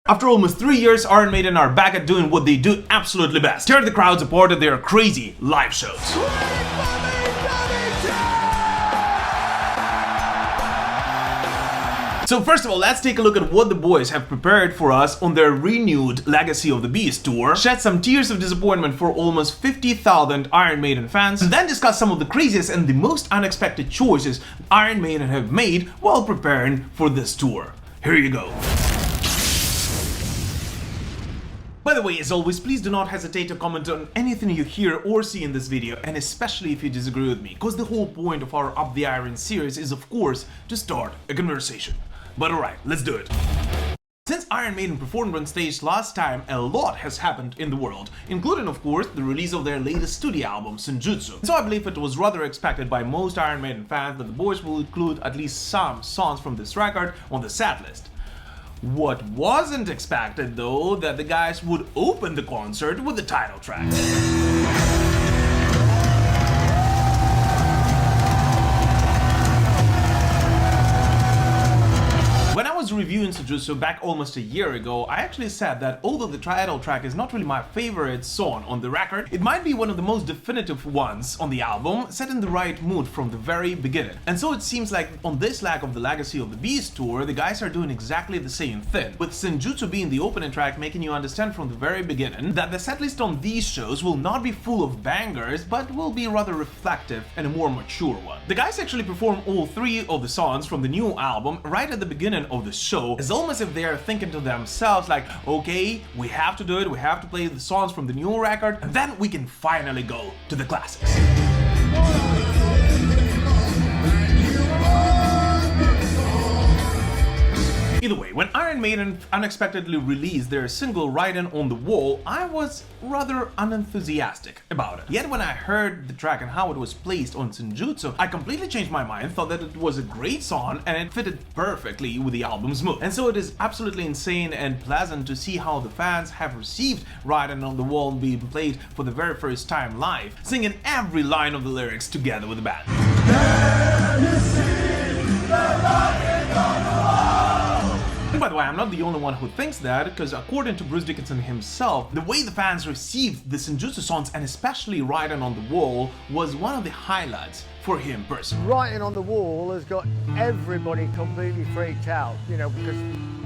After almost 3 years, Iron Maiden are back at doing what they do absolutely best: tear the crowds apart at their crazy live shows. So first of all, let's take a look at what the boys have prepared for us on their renewed Legacy of the Beast tour, shed some tears of disappointment for almost 50,000 Iron Maiden fans, and then discuss some of the craziest and the most unexpected choices Iron Maiden have made while preparing for this tour. Here you go. By the way, as always, please do not hesitate to comment on anything you hear or see in this video, and especially if you disagree with me, because the whole point of our Up the Iron series is, of course, to start a conversation. But alright, let's do it. Since Iron Maiden performed on stage last time, a lot has happened in the world, including, of course, the release of their latest studio album, Senjutsu. So I believe it was rather expected by most Iron Maiden fans that the boys will include at least some songs from this record on the setlist. What wasn't expected, though, that the guys would open the concert with the title track. When I was reviewing Senjutsu back almost a year ago, I actually said that although the title track is not really my favorite song on the record, it might be one of the most definitive ones on the album, set in the right mood from the very beginning. And so it seems like on this leg of the Legacy of the Beast tour, the guys are doing exactly the same thing, with Senjutsu being the opening track, making you understand from the very beginning that the setlist on these shows will not be full of bangers, but will be rather reflective and a more mature one. The guys actually perform all 3 of the songs from the new album right at the beginning of the show, as almost if they are thinking to themselves like, okay, we have to do it, we have to play the songs from the new record, and then we can finally go to the classics. Either way, when Iron Maiden unexpectedly released their single Writing on the Wall, I was rather unenthusiastic about it. Yet when I heard the track and how it was placed on Senjutsu, I completely changed my mind, thought that it was a great song and it fitted perfectly with the album's mood. And so it is absolutely insane and pleasant to see how the fans have received Writing on the Wall being played for the very first time live, singing every line of the lyrics together with the band. And by the way, I'm not the only one who thinks that, because according to Bruce Dickinson himself, the way the fans received the Senjutsu songs, and especially Writing on the Wall, was one of the highlights for him personally. Writing on the Wall has got everybody completely freaked out, you know, because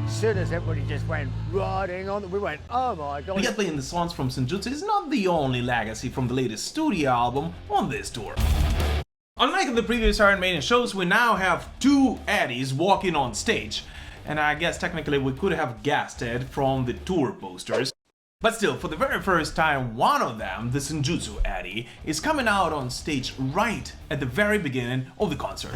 as soon as everybody just went writing on, we went, oh my god. Yet playing the songs from Senjutsu is not the only legacy from the latest studio album on this tour. Unlike in the previous Iron Maiden shows, we now have 2 Eddies walking on stage. And I guess technically we could have guessed it from the tour posters. But still, for the very first time, one of them, the Senjutsu Eddie, is coming out on stage right at the very beginning of the concert.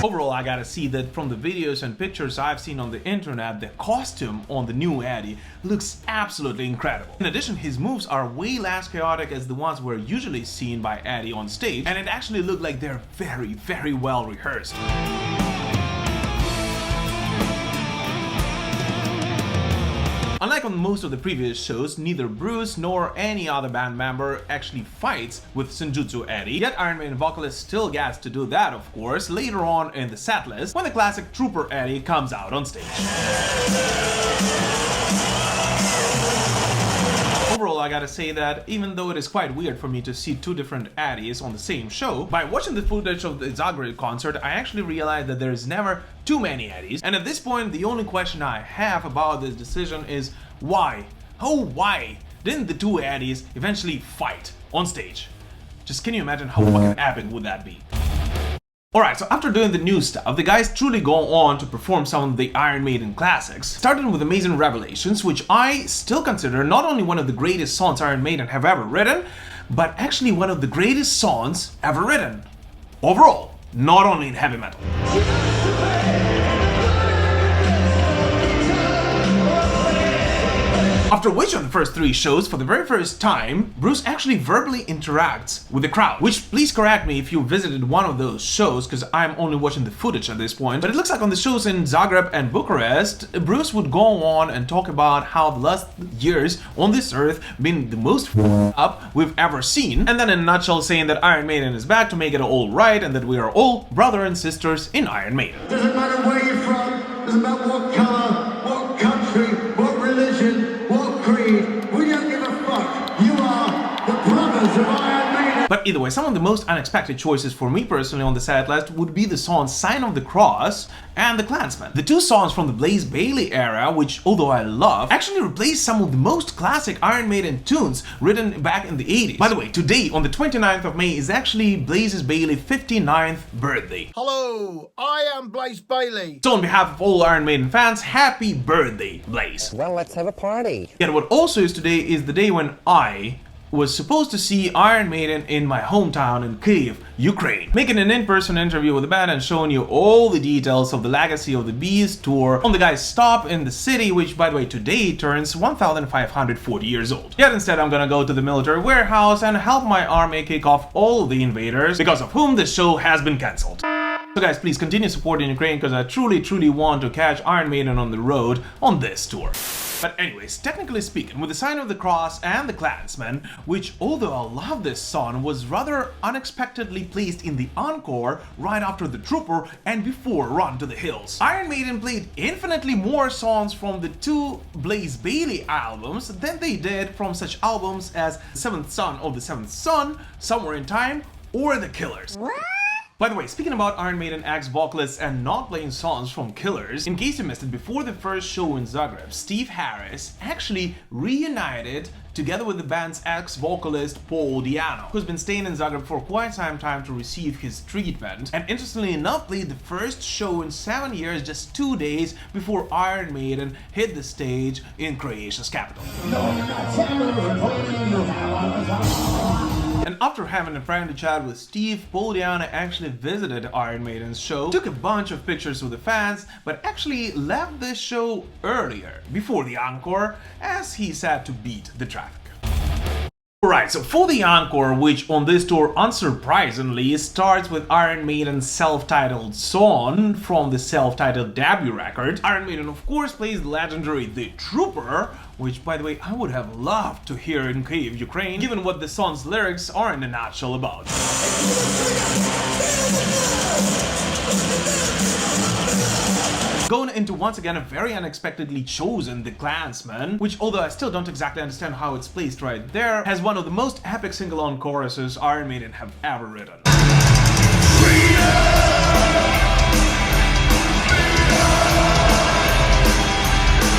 Overall, I gotta see that from the videos and pictures I've seen on the internet, the costume on the new Eddie looks absolutely incredible. In addition, his moves are way less chaotic as the ones we're usually seen by Eddie on stage, and it actually looked like they're very, very well rehearsed. Unlike on most of the previous shows, neither Bruce nor any other band member actually fights with Senjutsu Eddie, yet Iron Maiden vocalist still gets to do that, of course, later on in the setlist, when the classic Trooper Eddie comes out on stage. Overall, I gotta say that even though it is quite weird for me to see 2 different Eddies on the same show, by watching the footage of the Zagreb concert, I actually realized that there's never too many Eddies, and at this point the only question I have about this decision is why? Oh, why didn't the 2 Eddies eventually fight on stage? Just can you imagine how fucking epic would that be? Alright, so after doing the new stuff, the guys truly go on to perform some of the Iron Maiden classics, starting with Amazing Revelations, which I still consider not only one of the greatest songs Iron Maiden have ever written, but actually one of the greatest songs ever written. Overall, not only in heavy metal. After which, on the first 3 shows, for the very first time, Bruce actually verbally interacts with the crowd. Which, please correct me if you visited one of those shows, because I'm only watching the footage at this point. But it looks like on the shows in Zagreb and Bucharest, Bruce would go on and talk about how the last years on this earth been the most up we've ever seen. And then in a nutshell saying that Iron Maiden is back to make it all right and that we are all brother and sisters in Iron Maiden. Doesn't matter where you're from, doesn't matter what colour, what country, what religion, what creed, we don't give a fuck. You are the brothers of Iron Maiden. But either way, some of the most unexpected choices for me personally on the set list would be the songs Sign of the Cross and The Klansman. The 2 songs from the Blaze Bayley era, which although I love, actually replace some of the most classic Iron Maiden tunes written back in the 80s. By the way, today on the 29th of May is actually Blaze Bayley's 59th birthday. Hello, I am Blaze Bayley. So on behalf of all Iron Maiden fans, happy birthday, Blaze. Well, let's have a party. And what also is today is the day when I was supposed to see Iron Maiden in my hometown in Kyiv, Ukraine, making an in-person interview with the band and showing you all the details of the Legacy of the Beast tour on the guy's stop in the city, which by the way today turns 1540 years old. Yet instead I'm gonna go to the military warehouse and help my army kick off all of the invaders, because of whom the show has been cancelled. So guys, please continue supporting Ukraine, because I truly want to catch Iron Maiden on the road on this tour. But anyways, technically speaking, with the Sign of the Cross and the Klansman, which although I love this song, was rather unexpectedly placed in the encore right after The Trooper and before Run to the Hills. Iron Maiden played infinitely more songs from the 2 Blaze Bayley albums than they did from such albums as Seventh Son of the Seventh Son, Somewhere in Time, or The Killers. By the way, speaking about Iron Maiden ex-vocalists and not playing songs from Killers, in case you missed it, before the first show in Zagreb, Steve Harris actually reunited together with the band's ex-vocalist Paul Di'Anno, who's been staying in Zagreb for quite some time to receive his treatment, and interestingly enough played the first show in 7 years just 2 days before Iron Maiden hit the stage in Croatia's capital. And after having a friendly chat with Steve, Paul Di'Anno actually visited Iron Maiden's show, took a bunch of pictures with the fans, but actually left this show earlier, before the encore, as he said to beat the traffic. Alright, so for the encore, which on this tour unsurprisingly starts with Iron Maiden's self-titled song from the self-titled debut record, Iron Maiden of course plays the legendary The Trooper, which by the way I would have loved to hear in Kyiv, Ukraine, given what the song's lyrics are in a nutshell about. Going into once again a very unexpectedly chosen The Klansman, which although I still don't exactly understand how it's placed right there, has one of the most epic sing-along choruses Iron Maiden have ever written.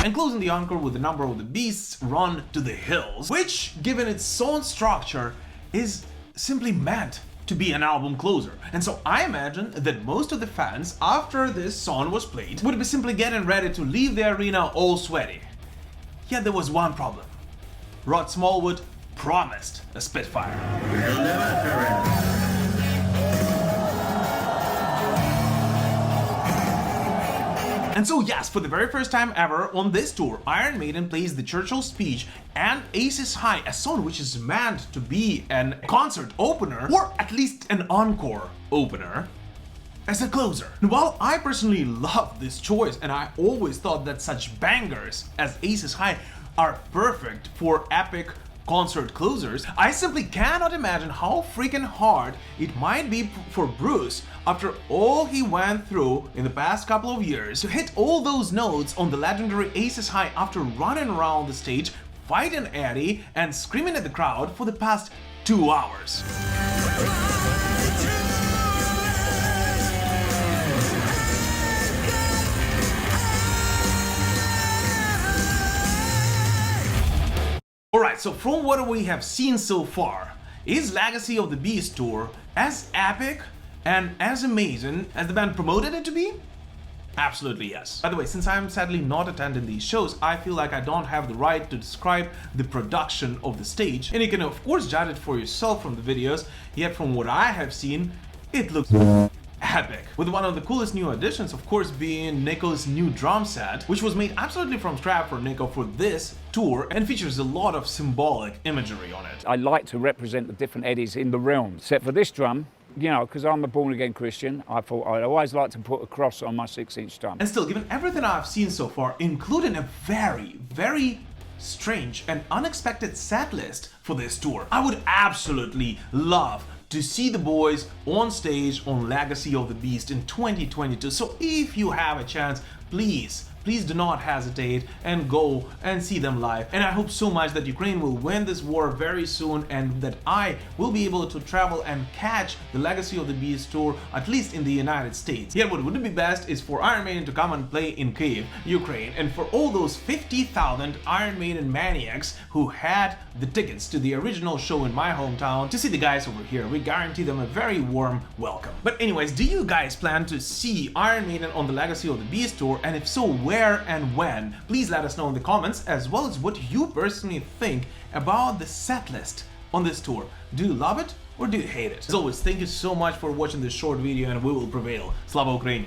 And closing the encore with the Number of the Beast's Run to the Hills, which, given its song structure, is simply meant to be an album closer. And so I imagine that most of the fans, after this song was played, would be simply getting ready to leave the arena all sweaty. Yet there was one problem. Rod Smallwood promised a Spitfire. We'll never surrender. And so yes, for the very first time ever on this tour, Iron Maiden plays the Churchill Speech and Aces High, a song which is meant to be an concert opener, or at least an encore opener, as a closer. And while I personally love this choice, and I always thought that such bangers as Aces High are perfect for epic concert closers, I simply cannot imagine how freaking hard it might be for Bruce, after all he went through in the past couple of years, to hit all those notes on the legendary Aces High after running around the stage, fighting Eddie, and screaming at the crowd for the past 2 hours. Alright, so from what we have seen so far, is Legacy of the Beast tour as epic and as amazing as the band promoted it to be? Absolutely yes. By the way, since I'm sadly not attending these shows, I feel like I don't have the right to describe the production of the stage, and you can of course judge it for yourself from the videos, yet from what I have seen, it looks epic. With one of the coolest new additions, of course, being Nico's new drum set, which was made absolutely from scratch for Nico for this tour and features a lot of symbolic imagery on it. I like to represent the different eddies in the realm. Except for this drum, you know, because I'm a born-again Christian, I thought I'd always like to put a cross on my 6-inch drum. And still, given everything I've seen so far, including a very, very strange and unexpected set list for this tour, I would absolutely love to see the boys on stage on Legacy of the Beast in 2022. So if you have a chance, please do not hesitate and go and see them live. And I hope so much that Ukraine will win this war very soon and that I will be able to travel and catch the Legacy of the Beast tour, at least in the United States. Yet what would be best is for Iron Maiden to come and play in Kyiv, Ukraine, and for all those 50,000 Iron Maiden maniacs who had the tickets to the original show in my hometown to see the guys over here. We guarantee them a very warm welcome. But anyways, do you guys plan to see Iron Maiden on the Legacy of the Beast tour? And if so, where and when? Please let us know in the comments, as well as what you personally think about the set list on this tour. Do you love it or do you hate it? As always, thank you so much for watching this short video, and we will prevail. Slava Ukraini!